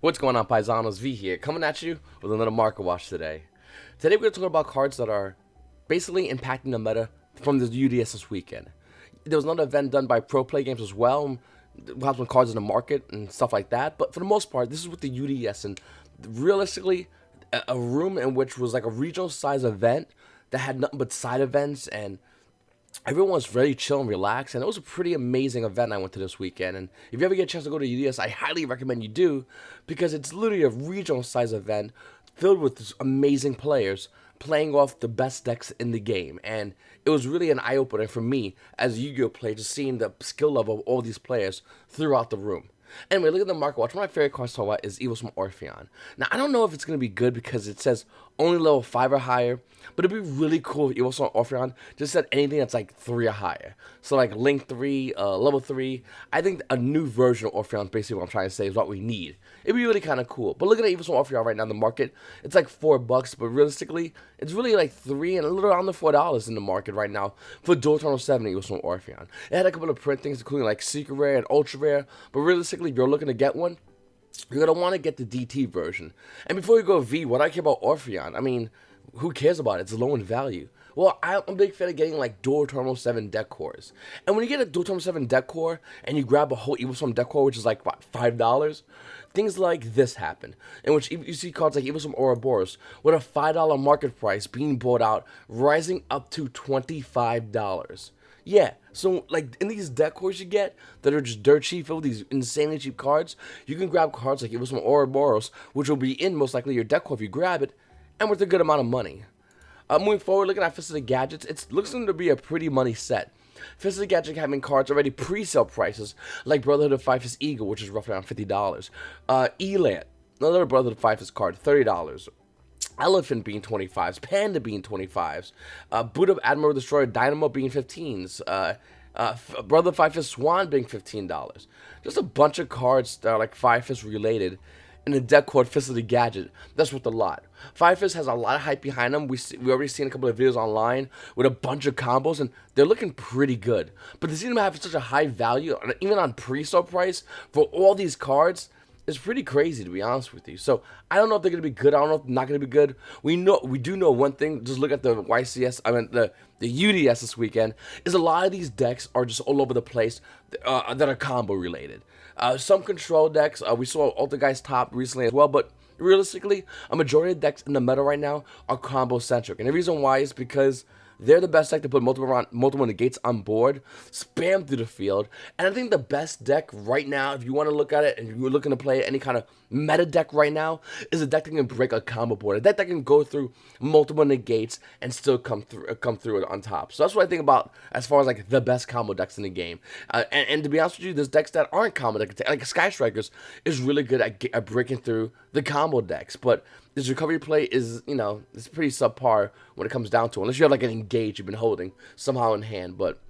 What's going on, Paisanos? V here, coming at you with another market watch today. Today we're going to talk about cards that are basically impacting the meta from the UDS this weekend. There was another event done by Pro Play Games as well. We'll have some cards in the market and stuff like that, but for the most part, this is with the UDS, and realistically, a room in which was like a regional size event that had nothing but side events, and everyone was very chill and relaxed, and it was a pretty amazing event I went to this weekend. And if you ever get a chance to go to UDS, I highly recommend you do, because it's literally a regional size event filled with amazing players playing off the best decks in the game. And it was really an eye-opener for me as a Yu-Gi-Oh player, just seeing the skill level of all these players throughout the room. Anyway, look at the market watch. One of my favorite cards to talk about is Evils from Orpheon. Now, I don't know if it's going to be good because it says only level 5 or higher, but it'd be really cool if Evils from Orpheon just said anything that's like 3 or higher. So like Link 3, level 3. I think a new version of Orpheon, basically what I'm trying to say, is what we need. It'd be really kind of cool. But looking at Evils from Orpheon right now in the market, it's like $4, but realistically, it's really like $3 and a little under $4 in the market right now for Dual Eternal 7 Evils from Orpheon. It had a couple of print things, including like Secret Rare and Ultra Rare, but realistically, if you're looking to get one, you're going to want to get the DT version. And before you go V, what I care about Orpheon, I mean, who cares about it? It's low in value. Well, I'm a big fan of getting like Dual Eternal 7 deck cores. And when you get a Dual Eternal 7 deck core and you grab a whole Evil Storm deck core, which is like, what, $5? Things like this happen, in which you see cards like Evil Storm Ouroboros with a $5 market price being bought out, rising up to $25. Yeah, so like in these deck cores you get that are just dirt cheap, filled with these insanely cheap cards, you can grab cards like Evil Storm Ouroboros, which will be in most likely your deck core if you grab it, and worth a good amount of money. Moving forward, looking at Fist of the Gadgets, it looks to be a pretty money set. Fist of the Gadget having cards already pre-sale prices, like Brotherhood of Five Fist Eagle, which is roughly around $50. Eland, another Brotherhood of Five Fist card, $30. Elephant being 25s, Panda being 25s, Boot of Admiral Destroyer Dynamo being 15s, Brother of Five Fist Swan being $15. Just a bunch of cards that are like Five Fist related in a deck called Fist of the Gadget. That's worth a lot. Five Fist has a lot of hype behind them. We already seen a couple of videos online with a bunch of combos, and they're looking pretty good. But to see them have such a high value, even on pre-sale price, for all these cards, is pretty crazy, to be honest with you. So I don't know if they're gonna be good. I don't know if they're not gonna be good. We do know one thing. Just look at the the UDS this weekend. Is a lot of these decks are just all over the place that are combo related. Some control decks. We saw Altergeist top recently as well, but realistically, a majority of decks in the meta right now are combo centric, and the reason why is because they're the best deck to put multiple negates on board, spam through the field, and I think the best deck right now, if you want to look at it and you're looking to play any kind of meta deck right now, is a deck that can break a combo board, a deck that can go through multiple negates and still come through it on top. So that's what I think about as far as like the best combo decks in the game. And to be honest with you, there's decks that aren't combo decks, like Sky Strikers is really good at breaking through the combo decks, but his recovery play is, it's pretty subpar when it comes down to it, unless you have like an engage you've been holding somehow in hand. But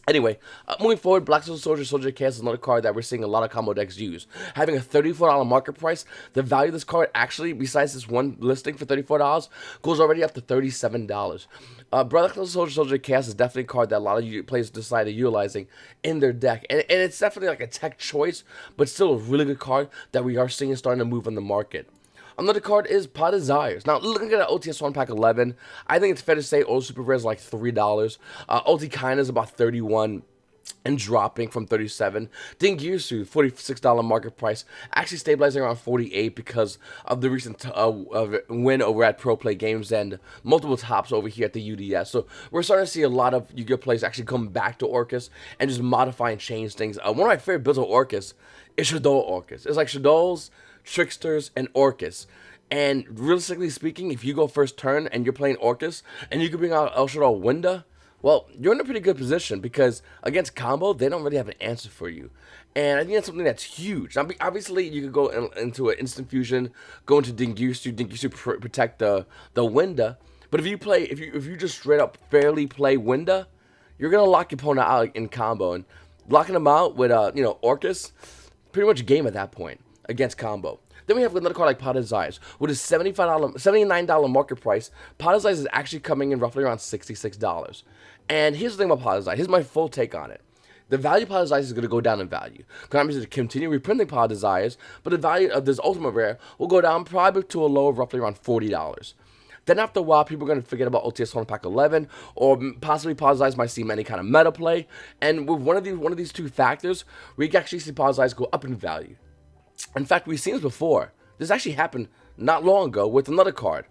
anyway, moving forward, Black Soldier Chaos is another card that we're seeing a lot of combo decks use. Having a $34 market price, the value of this card actually, besides this one listing for $34, goes already up to $37. Black Soldier Chaos is definitely a card that a lot of players decided utilizing in their deck, and it's definitely like a tech choice, but still a really good card that we are seeing starting to move on the market. Another card is Pot of Desires. Now, looking at OTS 1 Pack 11, I think it's fair to say Old Super Rare is like $3. Ulti Kinda is about $31 and dropping from $37. Dingirsu, $46 market price, actually stabilizing around $48 because of the recent win over at Pro Play Games and multiple tops over here at the UDS. So we're starting to see a lot of Yu-Gi-Oh players actually come back to Orcus and just modify and change things. One of my favorite builds of Orcus is Shadow Orcus. It's like Shadows, Tricksters, and Orcus. And realistically speaking, if you go first turn and you're playing Orcus and you can bring out El Shadow Winda, well, you're in a pretty good position because against combo, they don't really have an answer for you. And I think that's something that's huge. Now, obviously, you could go into an instant fusion, go into Dingirsu protect the Winda. But if you just straight up fairly play Winda, you're gonna lock your opponent out in combo, and locking them out with Orcus, pretty much game at that point against combo. Then we have another card like Pot of Desires. With a $79 market price, Pot of Desires is actually coming in roughly around $66. And here's the thing about Pot of Desires. Here's my full take on it. the value of Power Desires is going to go down in value. Konami is going to continue reprinting Power Desires, but the value of this Ultimate Rare will go down probably to a low of roughly around $40. Then after a while, people are going to forget about OTS Tournament Pack 11, or possibly Power Desires might see any kind of meta play. And with one of these two factors, we can actually see Power Desires go up in value. In fact, we've seen this before. This actually happened not long ago with another card,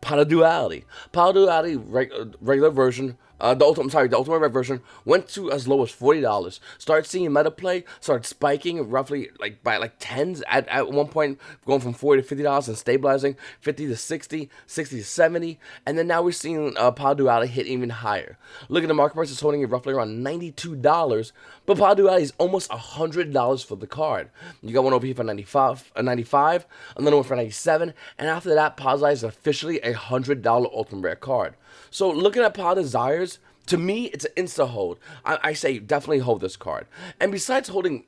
Power Duality. Power Duality regular version, the Ultimate Rare version went to as low as $40. Started seeing meta play, started spiking roughly by tens at one point, going from $40 to $50 and stabilizing, 50 to 60, 60 to 70, and then now we're seeing Power Duality hit even higher. Look at the market price, is holding it roughly around $92, but Power Duality is almost $100 for the card. You got one over here for 95, another one for 97, and after that, Power Desires is officially a $100 Ultimate Rare card. So looking at Power Desires, to me, it's an insta hold. I say definitely hold this card. And besides holding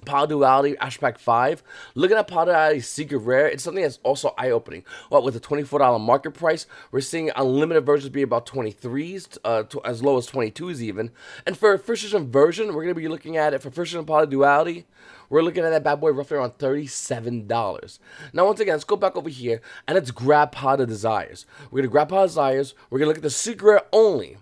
Power Duality Ash Pack 5, looking at Power Duality Secret Rare, it's something that's also eye-opening. Well, with a $24 market price, we're seeing unlimited versions be about 23s, as low as 22s even. And for a first edition version, we're going to be looking at it for first edition Power Duality, we're looking at that bad boy roughly around $37. Now, once again, let's go back over here and let's grab Power Desires. We're going to grab Power Desires. We're going to look at the Secret Rare only,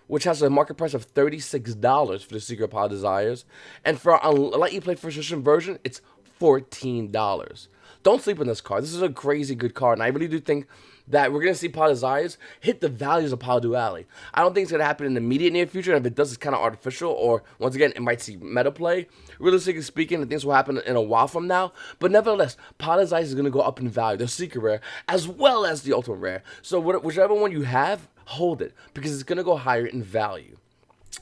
which has a market price of $36 for the Secret Power Desires. And for a Let You Play First Edition version, it's $14. Don't sleep on this card. This is a crazy good card, and I really do think that we're going to see Power Desires hit the values of Power Duality. I don't think it's going to happen in the immediate near future, and if it does, it's kind of artificial, or once again, it might see meta play. Realistically speaking, I think this will happen in a while from now, but nevertheless, Power Desires is going to go up in value, the Secret Rare, as well as the Ultimate Rare. So whichever one you have, hold it, because it's going to go higher in value.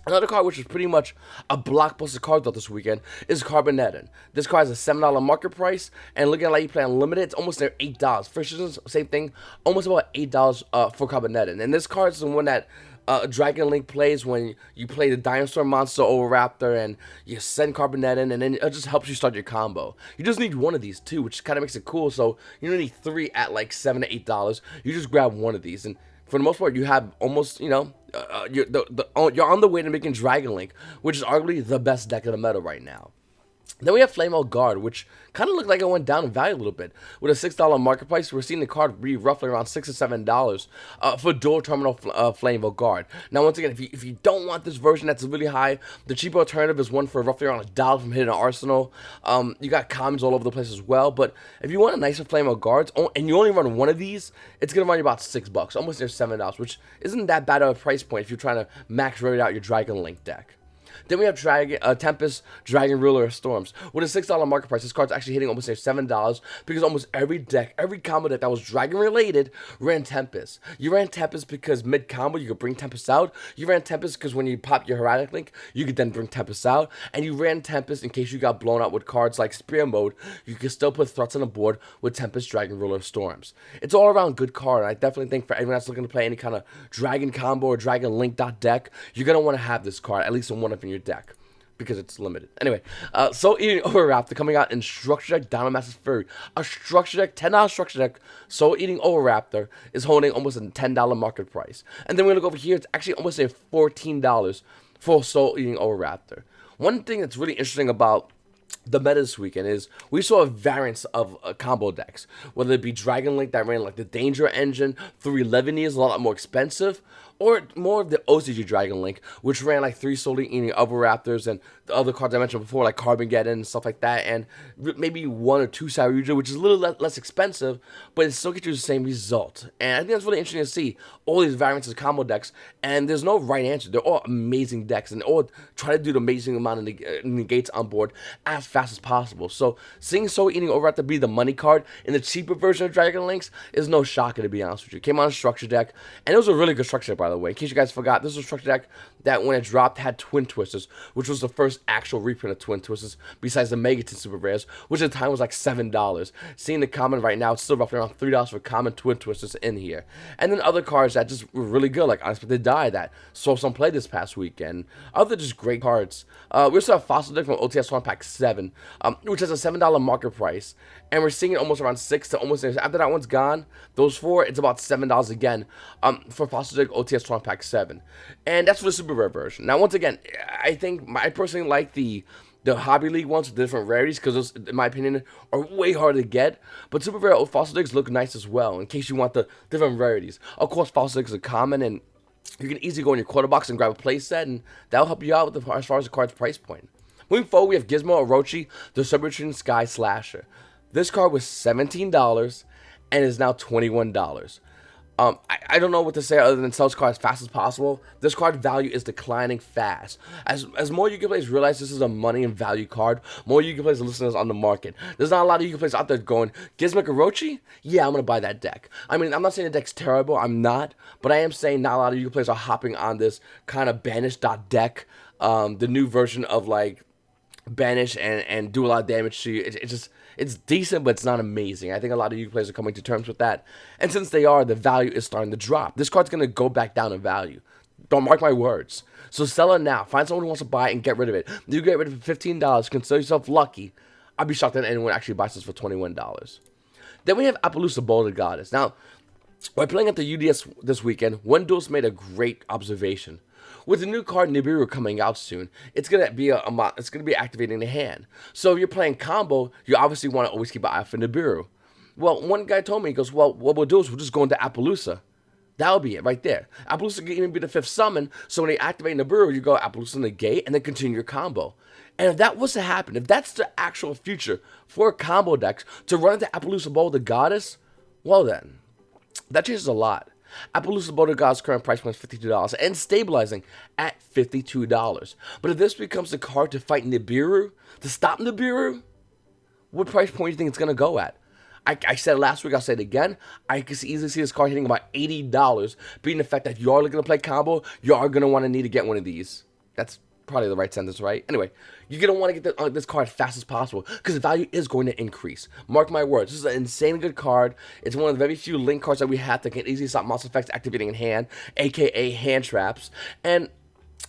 Another card which is pretty much a blockbuster card though this weekend is Carbonetin. This card has a $7 market price, and looking at Let You Play Unlimited, it's almost near $8. First edition, same thing, almost about $8 for Carbonetin. And this card is the one that Dragon Link plays when you play the Dinosaur Monster over Raptor and you send Carbonetin, and then it just helps you start your combo. You just need one of these too, which kind of makes it cool, so you don't need three at like $7 to $8. You just grab one of these, and for the most part, you have almost, you're on the way to making Dragon Link, which is arguably the best deck of the meta right now. Then we have Flame Out Guard, which kind of looked like it went down in value a little bit. With a $6 market price, we're seeing the card be roughly around $6 to $7 for dual terminal Flame Out Guard. Now, once again, if you don't want this version that's really high, the cheaper alternative is one for roughly around $1 from Hidden Arsenal. You got commons all over the place as well, but if you want a nicer Flame Out Guards, and you only run one of these, it's going to run you about $6, almost near $7, which isn't that bad of a price point if you're trying to max rate out your Dragon Link deck. Then we have Tempest, Dragon Ruler of Storms. With a $6 market price, this card's actually hitting almost $7 because almost every deck, every combo deck that was Dragon related ran Tempest. You ran Tempest because mid combo you could bring Tempest out. You ran Tempest because when you pop your Heraldic Link, you could then bring Tempest out. And you ran Tempest in case you got blown out with cards like Spear Mode. You could still put threats on the board with Tempest, Dragon Ruler of Storms. It's all around good card. And I definitely think for everyone that's looking to play any kind of Dragon combo or Dragon Link deck, you're going to want to have this card, at least in one of your deck, because it's limited. Anyway, Soul Eating Over Raptor coming out in Structure Deck Dino Master's Fury. A Structure Deck, $10 Structure Deck, Soul Eating Over Raptor is holding almost a $10 market price. And then we look over here, it's actually almost a $14 for Soul Eating Over Raptor. One thing that's really interesting about the meta this weekend is we saw a variance of combo decks, whether it be Dragon Link that ran like the Danger Engine through 11 years, a lot more expensive, or more of the OCG Dragon Link, which ran like 3 Soul Eating Over Raptors and the other cards I mentioned before, like Carbonetin and stuff like that, and maybe 1 or 2 Saryuja, which is a little less expensive, but it still gets you the same result. And I think that's really interesting to see all these variants of combo decks, and there's no right answer. They're all amazing decks, and all try to do the amazing amount of negates on board as fast as possible. So seeing Soul Eating Over Raptor be the money card in the cheaper version of Dragon Links is no shocker, to be honest with you. It came on a structure deck, and it was a really good structure deck, by the way. In case you guys forgot, this was a structure deck that when it dropped had Twin Twisters, which was the first actual reprint of Twin Twisters besides the Megaton Super Rares, which at the time was like $7. Seeing the common right now, it's still roughly around $3 for common Twin Twisters in here. And then other cards that just were really good, like Unexpected Die that saw some play this past weekend. Other just great cards. We also have Fossil Deck from OTS Tournament Pack 7, which has a $7 market price, and we're seeing it almost around $6 to almost, after that one's gone, those 4, it's about $7 again for Fossil Deck OTS UDS Strong Pack 7. And that's for the super rare version. Now, once again, I personally like the Hobby League ones with different rarities, because those, in my opinion, are way harder to get. But super rare fossil digs look nice as well, in case you want the different rarities. Of course, fossil digs are common, and you can easily go in your quarter box and grab a play set, and that'll help you out with as far as the card's price point. Moving forward, we have Gizmo Orochi, the Subroutine Sky Slasher. This card was $17 and is now $21. I don't know what to say other than sell this card as fast as possible. This card value is declining fast. As more Yu-Gi-Oh players realize this is a money and value card, more Yu-Gi-Oh players are listeners on the market. There's not a lot of Yu-Gi-Oh players out there going, Gizmo Orochi? Yeah, I'm going to buy that deck. I mean, I'm not saying the deck's terrible. I'm not. But I am saying not a lot of Yu-Gi-Oh players are hopping on this kind of banish.deck. The new version of, like, banish and do a lot of damage to you. It's decent, but it's not amazing. I think a lot of you players are coming to terms with that. And since they are, the value is starting to drop. This card's going to go back down in value. Don't mark my words. So sell it now. Find someone who wants to buy it and get rid of it. You get rid of it for $15. Consider yourself lucky. I'd be shocked that anyone actually buys this for $21. Then we have Appaloosa Boulder Goddess. Now, while playing at the UDS this weekend, one duelist made a great observation. With the new card Nibiru coming out soon, it's gonna be activating the hand. So if you're playing combo, you obviously want to always keep an eye for Nibiru. Well, one guy told me, he goes, well, what we'll do is we'll just go into Appaloosa. That'll be it right there. Appaloosa can even be the 5th summon, so when they activate Nibiru, you go Appaloosa negate and then continue your combo. And if that was to happen, if that's the actual future for combo decks, to run into Appaloosa Boulder Goddess, well then, that changes a lot. Appaloosa Boulder Goddess' current price point is $52 and stabilizing at $52. But if this becomes the card to fight Nibiru, to stop Nibiru, what price point do you think it's going to go at? I said it last week, I'll say it again. I can easily see this card hitting about $80, being the fact that you are looking to play combo, you are going to want to need to get one of these. That's probably the right sentence, right? Anyway, you're going to want to get this card as fast as possible, because the value is going to increase. Mark my words, this is an insanely good card. It's one of the very few link cards that we have that can easily stop monster effects activating in hand, aka hand traps, and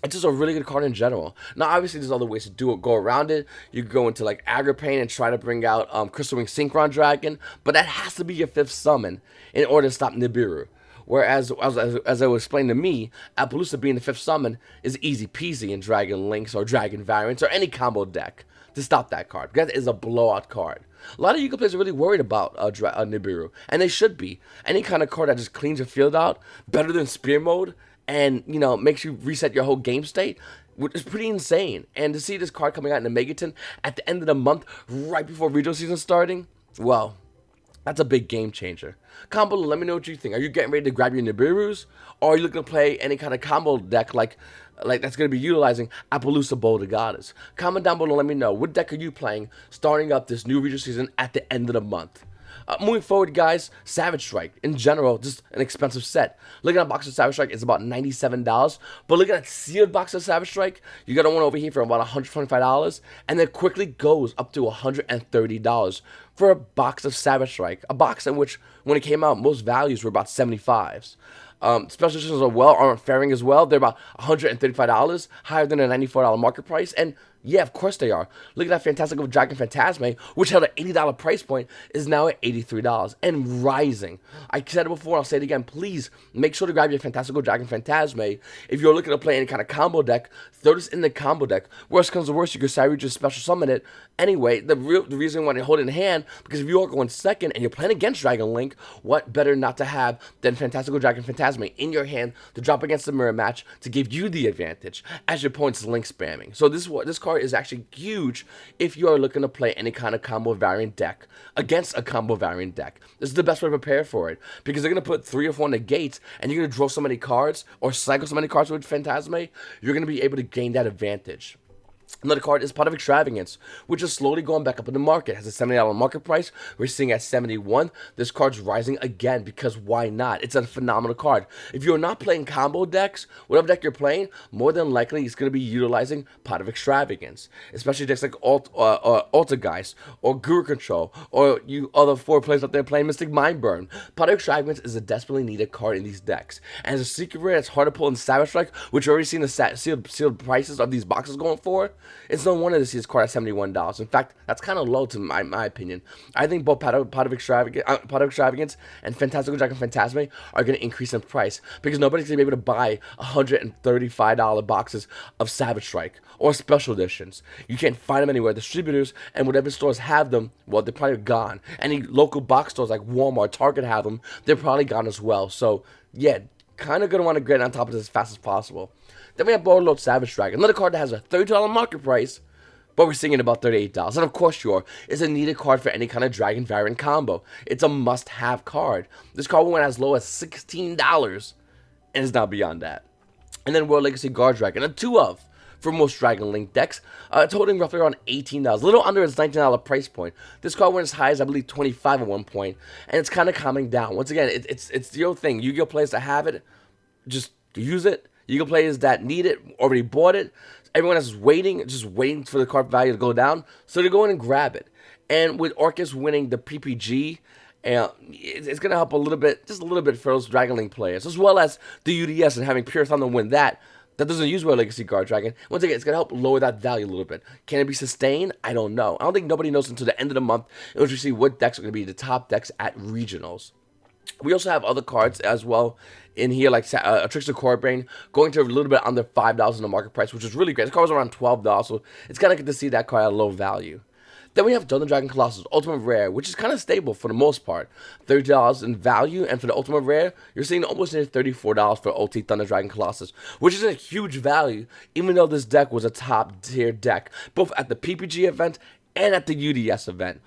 it's just a really good card in general. Now, obviously, there's other ways to go around it. You can go into, like, Agripane and try to bring out Crystal Wing Synchron Dragon, but that has to be your 5th summon in order to stop Nibiru. Whereas, as I was explained to me, Appaloosa being the 5th summon is easy peasy in Dragon Links or Dragon Variants or any combo deck to stop that card. That is a blowout card. A lot of Yu-Gi-Oh players are really worried about Nibiru, and they should be. Any kind of card that just cleans your field out, better than Spear Mode, and, you know, makes you reset your whole game state, which is pretty insane. And to see this card coming out in the Megaton at the end of the month, right before regional season starting, well, that's a big game changer. Combo, let me know what you think. Are you getting ready to grab your Nibirus, or are you looking to play any kind of combo deck like that's going to be utilizing Appaloosa Boulder Goddess? Comment down below, let me know. What deck are you playing starting up this new regional season at the end of the month? Moving forward, guys, Savage Strike, in general, just an expensive set. Looking at a box of Savage Strike, it's about $97. But looking at sealed box of Savage Strike, you got one over here for about $125. And then quickly goes up to $130 for a box of Savage Strike. A box in which, when it came out, most values were about 75s. Special editions aren't faring as well. They're about $135, higher than a $94 market price. And yeah, of course they are. Look at that Fantastical Dragon Phantasme, which held an $80 price point, is now at $83 and rising. I said it before, I'll say it again. Please make sure to grab your Fantastical Dragon Phantasme. If you're looking to play any kind of combo deck, throw this in the combo deck. Worst comes to worst, you can Saru just special summon it. Anyway, the reason why you hold it in hand, because if you are going second and you're playing against Dragon Link, what better not to have than Fantastical Dragon Phantasme in your hand to drop against the mirror match to give you the advantage as your opponent's link spamming. So this card is actually huge if you are looking to play any kind of combo variant deck against a combo variant deck. This is the best way to prepare for it, because they're going to put 3 or 4 negates and you're going to draw so many cards or cycle so many cards with Phantasme, you're going to be able to gain that advantage. Another card is Pot of Extravagance, which is slowly going back up in the market. It has a $70 market price. We're seeing at $71. This card's rising again, because why not? It's a phenomenal card. If you're not playing combo decks, whatever deck you're playing, more than likely it's going to be utilizing Pot of Extravagance. Especially decks like Altergeist or Guru Control, or you other 4 players out there playing Mystic Mindburn. Pot of Extravagance is a desperately needed card in these decks. And as a secret rare, it's hard to pull in Savage Strike, which you're already seeing the sealed prices of these boxes going for. it's no wonder to see this card at $71. In fact, that's kind of low to my opinion. I think both Pot of Extravagance and Fantastical Dragon Phantasme are going to increase in price because nobody's going to be able to buy $135 boxes of Savage Strike or special editions. You can't find them anywhere. Distributors and whatever stores have them, well, they're probably gone. Any local box stores like Walmart, Target have them, they're probably gone as well. So, yeah, kind of going to want to get on top of this as fast as possible. Then we have Borderlord Savage Dragon, another card that has a $30 market price, but we're seeing it about $38. And of course, sure, it's a needed card for any kind of Dragon variant combo. It's a must-have card. This card went as low as $16, and is now beyond that. And then World Legacy Guard Dragon, a 2-of for most Dragon Link decks, totaling roughly around $18, a little under its $19 price point. This card went as high as, I believe, $25 at one point, and it's kind of calming down. Once again, it's the old thing. Yu-Gi-Oh! Players that have it, just use it. Yu-Gi-Oh! Players that need it, already bought it. Everyone else is waiting, just waiting for the card value to go down, so they go in and grab it. And with Orcus winning the PPG, it's going to help a little bit, just a little bit for those Dragon Link players, as well as the UDS and having Pure Thunder win that doesn't use World Legacy Guard Dragon. Once again, it's going to help lower that value a little bit. Can it be sustained? I don't know. I don't think nobody knows until the end of the month in which we see what decks are going to be the top decks at regionals. We also have other cards as well in here, like a Trickster Core Brain, going to a little bit under $5 in the market price, which is really great. This card was around $12, so it's kind of good to see that card at a low value. Then we have Thunder Dragon Colossus Ultimate Rare, which is kind of stable for the most part. $30 in value, and for the Ultimate Rare, you're seeing almost near $34 for OT Thunder Dragon Colossus, which is a huge value, even though this deck was a top-tier deck, both at the PPG event and at the UDS event.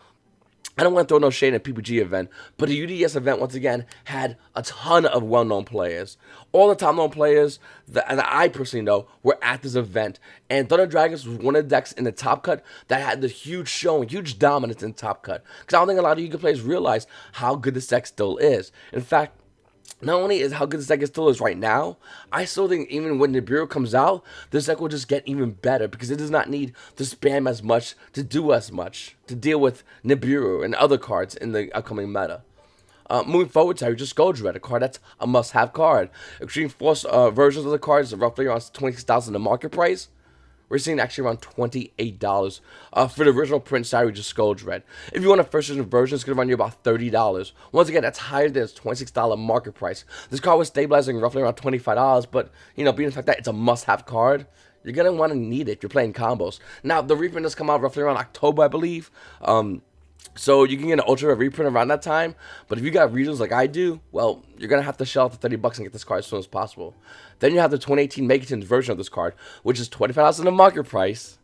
I don't want to throw no shade at PPG event, but the UDS event, once again, had a ton of well-known players. All the top-known players that I personally know were at this event. And Thunder Dragons was one of the decks in the top cut that had the huge showing, huge dominance in top cut. Because I don't think a lot of Yu-Gi-Oh! Players realize how good this deck still is. In fact, not only is how good this deck still is right now, I still think even when Nibiru comes out, this deck will just get even better because it does not need to spam as much, to do as much, to deal with Nibiru and other cards in the upcoming meta. Moving forward to just Gold Dread, a card that's a must-have card. Extreme Force versions of the cards are roughly around $26,000 in the market price. We're seeing actually around $28 for the original print Savage Gold Dread. If you want a first edition version, it's going to run you about $30. Once again, that's higher than its $26 market price. This card was stabilizing roughly around $25, but, you know, being the fact that it's a must-have card, you're going to want to need it if you're playing combos. Now, the reprint does come out roughly around October, I believe. So you can get an Ultra Rare reprint around that time, but if you got regionals like I do, well, you're going to have to shell out the $30 and get this card as soon as possible. Then you have the 2018 Megatons version of this card, which is $25 in the market price,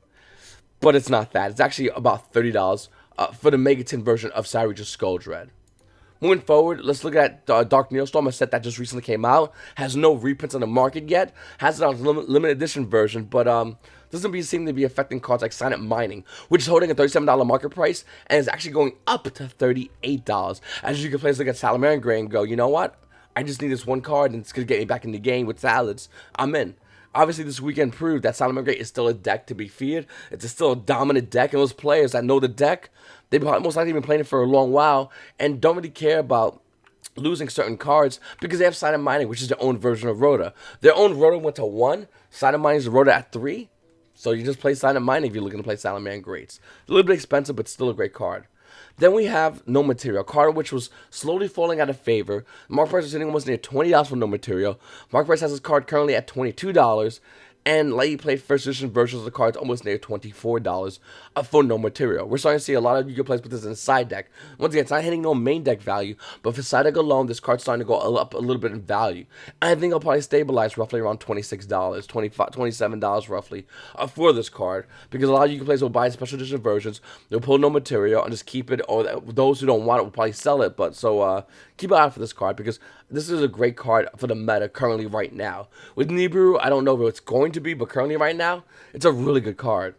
but it's not that. It's actually about $30 for the Megaton version of Savage Skull Dread. Moving forward, let's look at Dark Neostorm, a set that just recently came out. Has no reprints on the market yet. Has it on a limited edition version, but doesn't seem to be affecting cards like Silent Mining, which is holding a $37 market price and is actually going up to $38. As you can play, look at Salamandra Gray and go, you know what? I just need this one card and it's going to get me back in the game with Salads. I'm in. Obviously, this weekend proved that Salamandra Gray is still a deck to be feared. It's still a dominant deck, and those players that know the deck, they've most likely been playing it for a long while and don't really care about losing certain cards because they have Silent Mining, which is their own version of Rhoda. Their own Rhoda went to 1. Silent Mining is Rhoda at 3. So you just play Silent Mining if you're looking to play Salamandra Greats. A little bit expensive, but still a great card. Then we have No Material, a card which was slowly falling out of favor. Mark price is sitting almost near $20 for No Material. Mark price has this card currently at $22. And Lightly played first edition versions of the cards almost near $24 for No Material. We're starting to see a lot of Yu-Gi-Oh! Players put this in a side deck. Once again, it's not hitting no main deck value, but for side deck alone, this card's starting to go up a little bit in value. And I think it'll probably stabilize roughly around $26, $27 roughly for this card, because a lot of Yu-Gi-Oh! Players will buy special edition versions, they'll pull No Material and just keep it, or those who don't want it will probably sell it, but so keep an eye out for this card, because this is a great card for the meta currently right now. With Nibiru, I don't know if it's going to be, but currently right now, it's a really good card.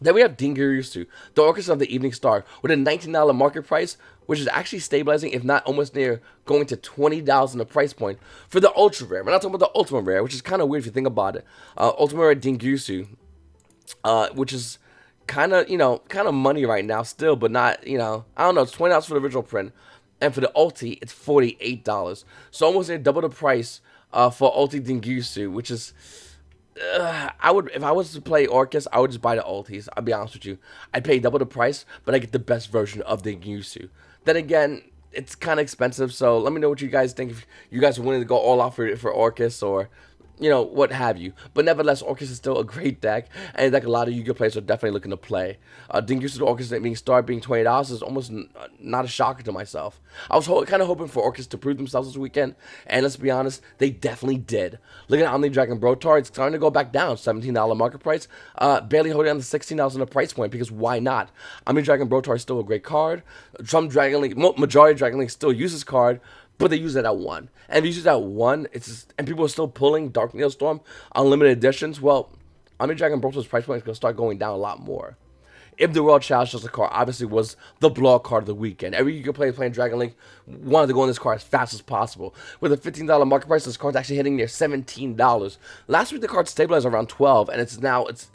Then we have Dingyusu, the Orchestra of the Evening Star, with a $19 market price, which is actually stabilizing, if not almost near going to $20 in the price point for the Ultra Rare. We're not talking about the Ultimate Rare, which is kind of weird if you think about it. Ultimate Rare Dingyusu, which is kind of money right now still, but not, I don't know, it's $20 for the original print. And for the Ulti, it's $48. So almost near double the price for Ulti Dingyusu, which is I would, if I was to play Orcus, I would just buy the ultis. I'll be honest with you. I'd pay double the price, but I get the best version of the Yusu. Then again, it's kind of expensive, so let me know what you guys think. If you guys are willing to go all out for Orcus, or what have you. But nevertheless, Orcus is still a great deck, and like a lot of Yu-Gi-Oh players are definitely looking to play. Dingusu to Orcus being $20 is almost not a shocker to myself. I was kind of hoping for Orcus to prove themselves this weekend, and let's be honest, they definitely did. Looking at Omni Dragon Brotar, it's starting to go back down, $17 market price, barely holding on to $16 on the price point, because why not? Omni Dragon Brotar is still a great card. Some Dragon Link, majority of Dragon Link still use this card, but they use it at 1. And if you use it at 1, and people are still pulling Dark Neostorm unlimited editions, well, Omni Dragon Brotar's price point is going to start going down a lot more. If the World Challenge Just a card obviously was the blowout card of the weekend. Every Yu-Gi-Oh player playing Dragon Link wanted to go on this card as fast as possible. With a $15 market price, this card's actually hitting near $17. Last week the card stabilized around 12, and it's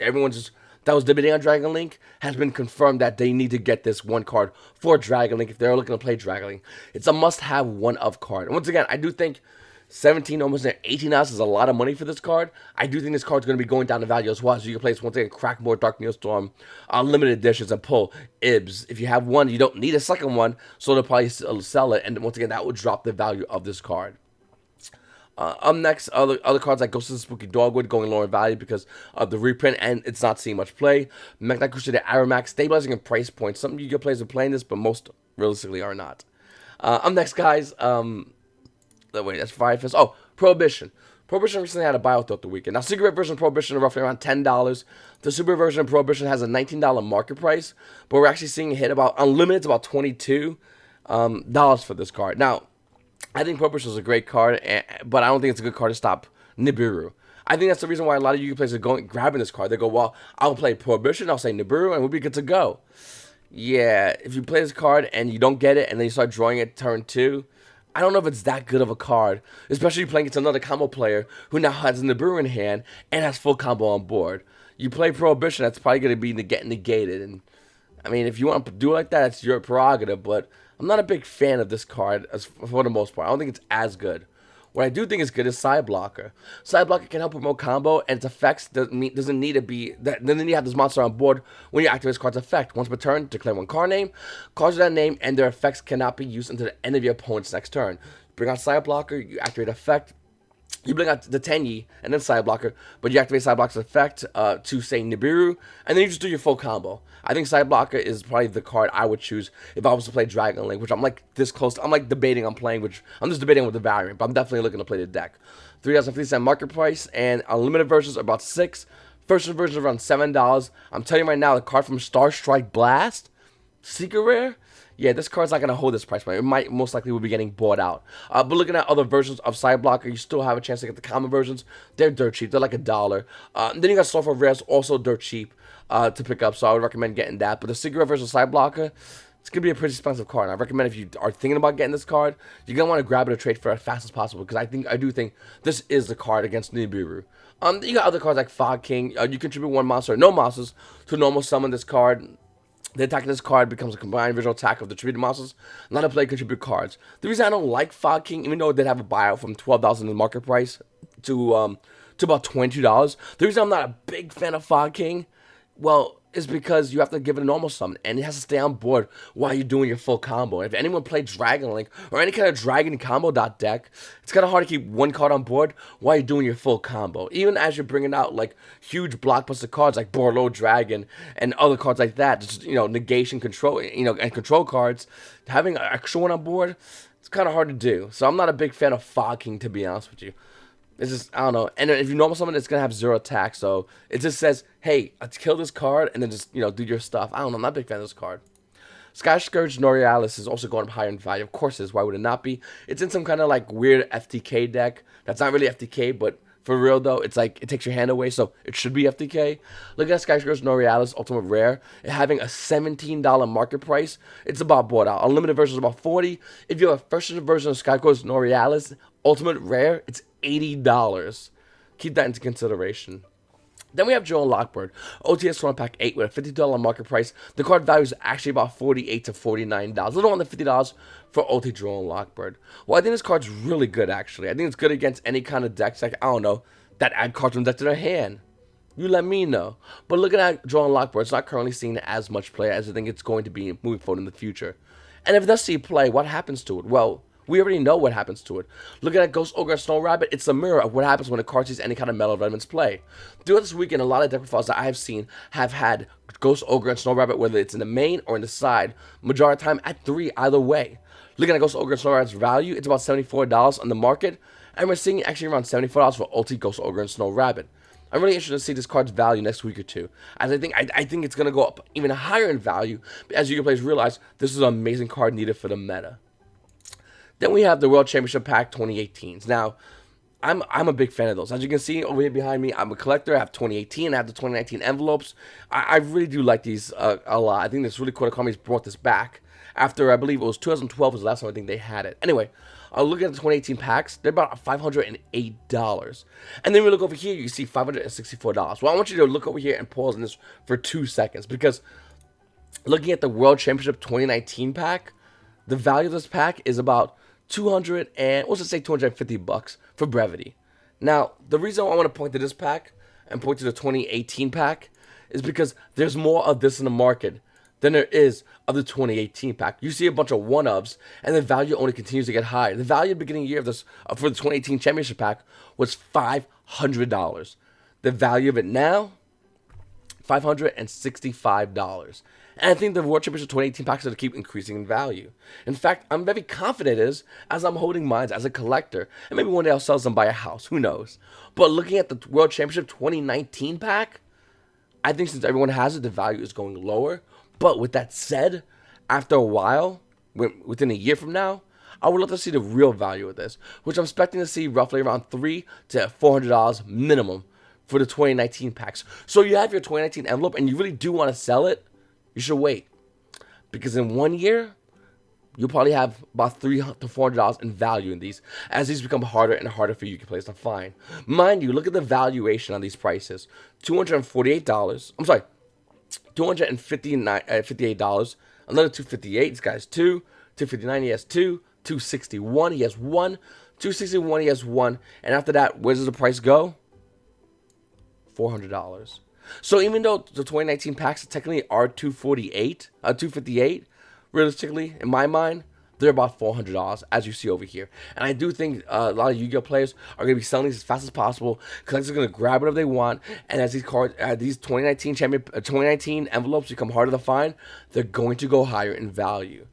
everyone's just that was debating on Dragon Link has been confirmed that they need to get this one card for Dragon Link if they're looking to play Dragon Link. It's a must-have one-of card. And once again, I do think 17, almost $18 is a lot of money for this card. I do think this card's going to be going down in value as well, so you can play this once again, crack more Dark Neostorm, limited editions, and pull IBs. If you have one, you don't need a second one, so they'll probably sell it, and once again, that would drop the value of this card. Up next, other cards like Ghost of the Spooky Dogwood going lower in value because of the reprint, and it's not seeing much play. Mech Crusader Aromax stabilizing in price points. Some Yu-Gi-Oh players are playing this, but most realistically are not. Up next, guys, wait, that's Fire Fist. Oh, Prohibition. Prohibition recently had a buyout throughout the weekend. Now, Secret version of Prohibition are roughly around $10. The Super version of Prohibition has a $19 market price, but we're actually seeing it hit about unlimited, about $22 for this card. Now, I think Prohibition is a great card, but I don't think it's a good card to stop Nibiru. I think that's the reason why a lot of Yu-Gi-Oh players are grabbing this card. They go, well, I'll play Prohibition, I'll say Nibiru, and we'll be good to go. Yeah, if you play this card and you don't get it, and then you start drawing it turn 2, I don't know if it's that good of a card, especially playing against another combo player who now has Nibiru in hand and has full combo on board. You play Prohibition, that's probably going to be negated, and I mean, if you want to do it like that, it's your prerogative, but I'm not a big fan of this card for the most part. I don't think it's as good. What I do think is good is Side Blocker. Side Blocker can help promote combo, and its effects doesn't need to be that. Then you have this monster on board when you activate this card's effect. Once per turn, declare one card name, cards with that name, and their effects cannot be used until the end of your opponent's next turn. Bring out Side Blocker, you activate effect. You bring out the Tenyi and then Side Blocker, but you activate Side Blocker's effect to say Nibiru, and then you just do your full combo. I think Side Blocker is probably the card I would choose if I was to play Dragon Link, which I'm like this close to, I'm like debating on playing, which I'm just debating with the variant, but I'm definitely looking to play the deck. $3.50 market price, and unlimited versions are about $6. First version is around $7. I'm telling you right now, the card from Star Strike Blast, Secret Rare, yeah, this card's not going to hold this price point. It might most likely will be getting bought out. But looking at other versions of Side Blocker, you still have a chance to get the common versions. They're dirt cheap. They're like $1. Then you got Software Rares, also dirt cheap to pick up. So I would recommend getting that. But the Secret version of Side Blocker, it's going to be a pretty expensive card. And I recommend if you are thinking about getting this card, you're going to want to grab it or trade for it as fast as possible. Because I do think this is the card against Nibiru. You got other cards like Fog King. You contribute one monster or no monsters to normal summon this card. The attack of this card becomes a combined visual attack of the attributed monsters. Not a play contribute cards. The reason I don't like Fog King, even though it did have a buyout from $12 in the market price to about $22, the reason I'm not a big fan of Fog King, well, is because you have to give it a normal summon, and it has to stay on board while you're doing your full combo. And if anyone played Dragon Link or any kind of Dragon combo deck, it's kind of hard to keep one card on board while you're doing your full combo. Even as you're bringing out like huge blockbuster cards like Borlo Dragon and other cards like that, just, negation control, and control cards, having an extra one on board, it's kind of hard to do. So I'm not a big fan of Fog King, to be honest with you. It's just, I don't know. And if you normal summon, it's going to have 0 attack. So it just says, hey, let's kill this card and then just, do your stuff. I don't know. I'm not a big fan of this card. Sky Scourge Norealis is also going up higher in value. Of course it is. Why would it not be? It's in some kind of like weird FTK deck. That's not really FTK, but for real though, it's like it takes your hand away, so it should be FTK. Look at Sky Scourge Norealis Ultimate Rare. It having a $17 market price. It's about bought out. Unlimited version is about $40. If you have a first version of Sky Scourge Norealis Ultimate Rare, it's $80. Keep that into consideration. Then we have Drone Lockbird, OTS 1 Pack 8 with a $50 market price. The card value is actually about $48 to $49. A little under $50 for OT Drone Lockbird. Well, I think this card's really good, actually. I think it's good against any kind of decks, like, I don't know, that add cards from deck to their hand? You let me know. But looking at Draw Unlock Board, it's not currently seeing as much play as I think it's going to be moving forward in the future. And if it does see play, what happens to it? Well, we already know what happens to it. Looking at Ghost Ogre and Snow Rabbit, it's a mirror of what happens when a card sees any kind of Metal Redmond's play. Throughout this weekend, a lot of deck profiles that I have seen have had Ghost Ogre and Snow Rabbit, whether it's in the main or in the side, majority of the time at 3 either way. Looking at Ghost Ogre and Snow Rabbit's value, it's about $74 on the market, and we're seeing actually around $74 for Ulti Ghost Ogre and Snow Rabbit. I'm really interested to see this card's value next week or two, as I think it's going to go up even higher in value, as you players realize this is an amazing card needed for the meta. Then we have the World Championship Pack 2018s. Now, I'm a big fan of those. As you can see over here behind me, I'm a collector. I have 2018, I have the 2019 envelopes. I really do like these a lot. I think it's really cool that KONAMI's brought this back after, I believe it was 2012 was the last time I think they had it. Anyway, look at the 2018 packs. They're about $508. And then we look over here, you see $564. Well, I want you to look over here and pause on this for 2 seconds, because looking at the World Championship 2019 pack, the value of this pack is about 200 and let's just say $250 for brevity. Now, the reason I want to point to this pack and point to the 2018 pack is because there's more of this in the market than there is of the 2018 pack. You see a bunch of one-ofs, and the value only continues to get higher. The value at the beginning of the year of this for the 2018 championship pack was $500. The value of it now, $565. And I think the World Championship 2018 packs are going to keep increasing in value. In fact, I'm very confident it is, as I'm holding mine as a collector. And maybe one day I'll sell some, buy a house. Who knows? But looking at the World Championship 2019 pack, I think since everyone has it, the value is going lower. But with that said, after a while, within a year from now, I would love to see the real value of this, which I'm expecting to see roughly around $300 to $400 minimum for the 2019 packs. So you have your 2019 envelope and you really do want to sell it, you should wait. Because in 1 year, you'll probably have about $300 to $400 in value in these, as these become harder and harder for you players to find. Mind you, look at the valuation on these prices. $248, I'm sorry, $258, another $258, this guy's two, $259, he has two, $261, he has one, $261, he has one, and after that, where does the price go? $400. So even though the 2019 packs technically are $258, realistically, in my mind, they're about $400, as you see over here. And I do think a lot of Yu-Gi-Oh players are going to be selling these as fast as possible. Collectors are going to grab whatever they want. And as these cards, these 2019 envelopes become harder to find, they're going to go higher in value.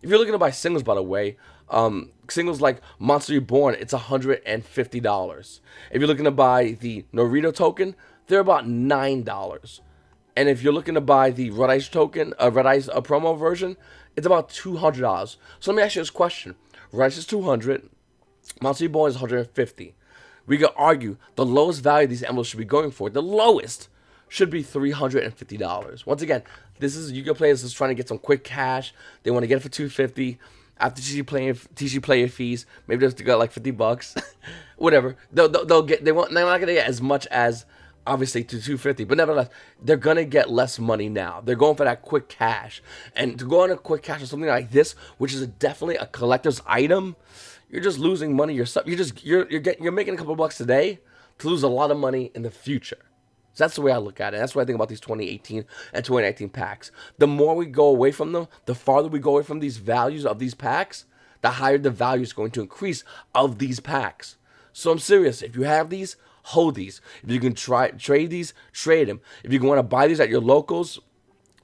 If you're looking to buy singles, by the way, singles like Monster Reborn, it's $150. If you're looking to buy the Norito token, they're about $9. And if you're looking to buy the Red Ice token, Red Ice promo version, it's about $200. So let me ask you this question. Red Ice is $200. Monster Reborn is $150. We could argue the lowest value these envelopes should be going for, the lowest, should be $350. Once again, this is Yu-Gi-Oh players just trying to get some quick cash. They want to get it for $250. After TC player fees, maybe they'll get like $50. Whatever. They're not gonna get as much as obviously to $250, but nevertheless, they're gonna get less money now. They're going for that quick cash, and to go on a quick cash or something like this, which is definitely a collector's item, you're just losing money yourself. You're making a couple bucks today to lose a lot of money in the future. So that's the way I look at it. That's what I think about these 2018 and 2019 packs. The more we go away from them, the farther we go away from these values of these packs, the higher the value is going to increase of these packs. So I'm serious. If you have these, hold these. If you can trade these, trade them. If you want to buy these at your locals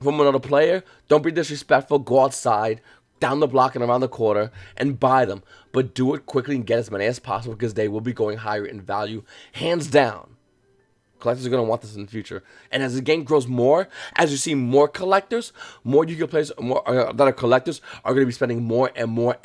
from another player, don't be disrespectful. Go outside, down the block and around the corner, and buy them. But do it quickly and get as many as possible, because they will be going higher in value, hands down. Collectors are going to want this in the future. And as the game grows more, as you see more collectors, more Yu-Gi-Oh players that are collectors are going to be spending more and more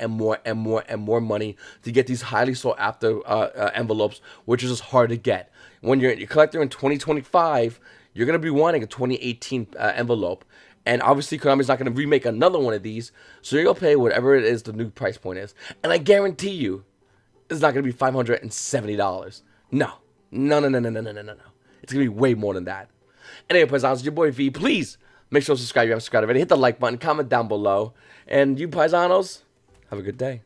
money to get these highly sought after envelopes, which is just hard to get. When you're a collector in 2025, you're going to be wanting a 2018 envelope. And obviously, Konami's not going to remake another one of these, so you're going to pay whatever it is the new price point is. And I guarantee you, it's not going to be $570. No. It's going to be way more than that. Anyway, Paisanos, it's your boy V. Please make sure to subscribe if you haven't subscribed already. Hit the like button, comment down below. And you Paisanos, have a good day.